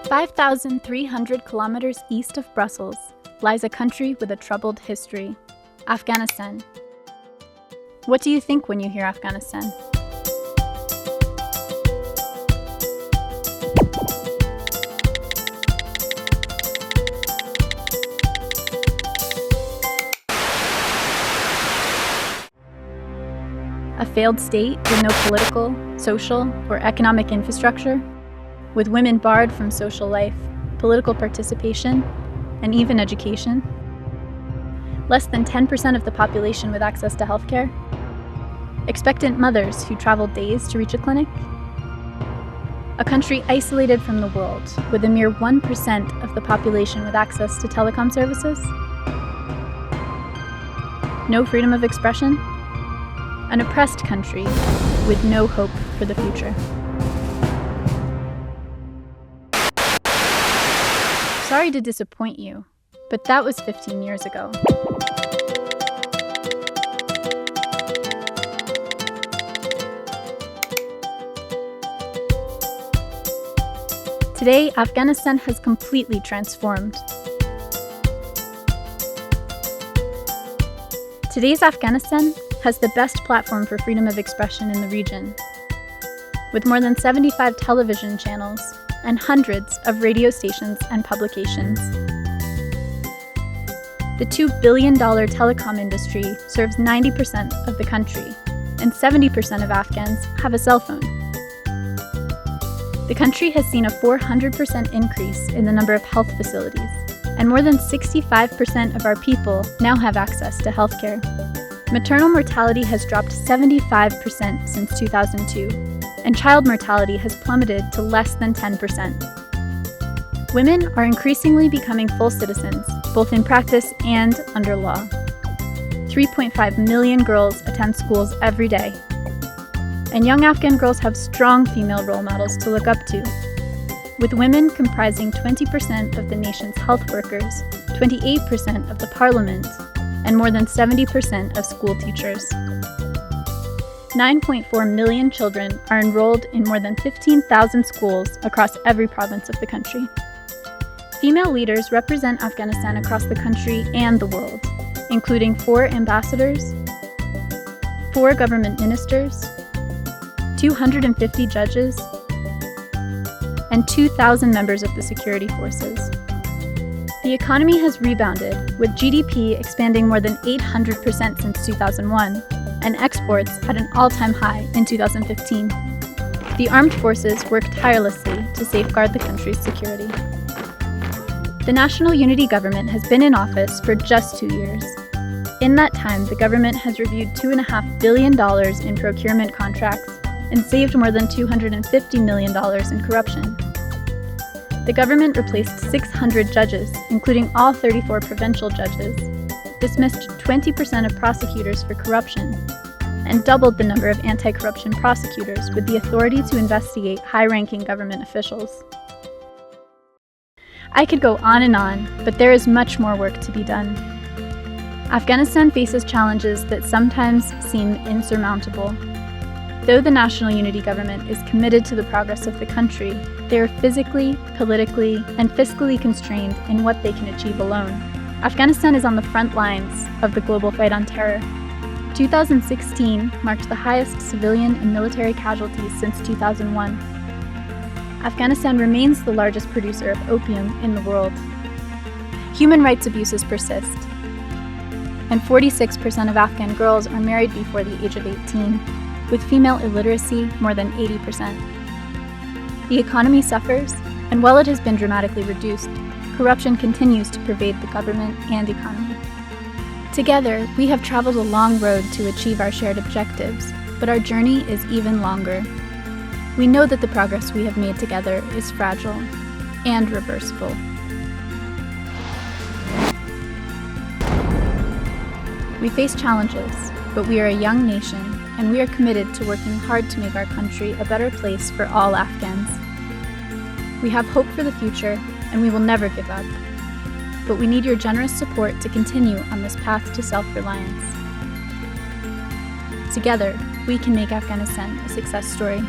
5,300 kilometers east of Brussels lies a country with a troubled history, Afghanistan. What do you think when you hear Afghanistan? A failed state with no political, social, or economic infrastructure, with women barred from social life, political participation, and even education. Less than 10% of the population with access to healthcare. Expectant mothers who travel days to reach a clinic. A country isolated from the world, with a mere 1% of the population with access to telecom services. No freedom of expression. An oppressed country with no hope for the future. Sorry to disappoint you, but that was 15 years ago. Today, Afghanistan has completely transformed. Today's Afghanistan has the best platform for freedom of expression in the region, with more than 75 television channels and hundreds of radio stations and publications. The $2 billion telecom industry serves 90% of the country, and 70% of Afghans have a cell phone. The country has seen a 400% increase in the number of health facilities, and more than 65% of our people now have access to healthcare. Maternal mortality has dropped 75% since 2002, and child mortality has plummeted to less than 10%. Women are increasingly becoming full citizens, both in practice and under law. 3.5 million girls attend schools every day, and young Afghan girls have strong female role models to look up to, with women comprising 20% of the nation's health workers, 28% of the parliament, and more than 70% of school teachers. 9.4 million children are enrolled in more than 15,000 schools across every province of the country. Female leaders represent Afghanistan across the country and the world, including 4 ambassadors, 4 government ministers, 250 judges, and 2,000 members of the security forces. The economy has rebounded, with GDP expanding more than 800% since 2001, and exports at an all-time high in 2015. The armed forces work tirelessly to safeguard the country's security. The National Unity Government has been in office for just 2 years. In that time, the government has reviewed $2.5 billion in procurement contracts and saved more than $250 million in corruption. The government replaced 600 judges, including all 34 provincial judges, dismissed 20% of prosecutors for corruption, and doubled the number of anti-corruption prosecutors with the authority to investigate high-ranking government officials. I could go on, but there is much more work to be done. Afghanistan faces challenges that sometimes seem insurmountable. Though the National Unity Government is committed to the progress of the country, they are physically, politically, and fiscally constrained in what they can achieve alone. Afghanistan is on the front lines of the global fight on terror. 2016 marked the highest civilian and military casualties since 2001. Afghanistan remains the largest producer of opium in the world. Human rights abuses persist, and 46% of Afghan girls are married before the age of 18. With female illiteracy more than 80%. The economy suffers, and while it has been dramatically reduced, corruption continues to pervade the government and economy. Together, we have traveled a long road to achieve our shared objectives, but our journey is even longer. We know that the progress we have made together is fragile and reversible. We face challenges, but we are a young nation, and we are committed to working hard to make our country a better place for all Afghans. We have hope for the future, and we will never give up. But we need your generous support to continue on this path to self-reliance. Together, we can make Afghanistan a success story.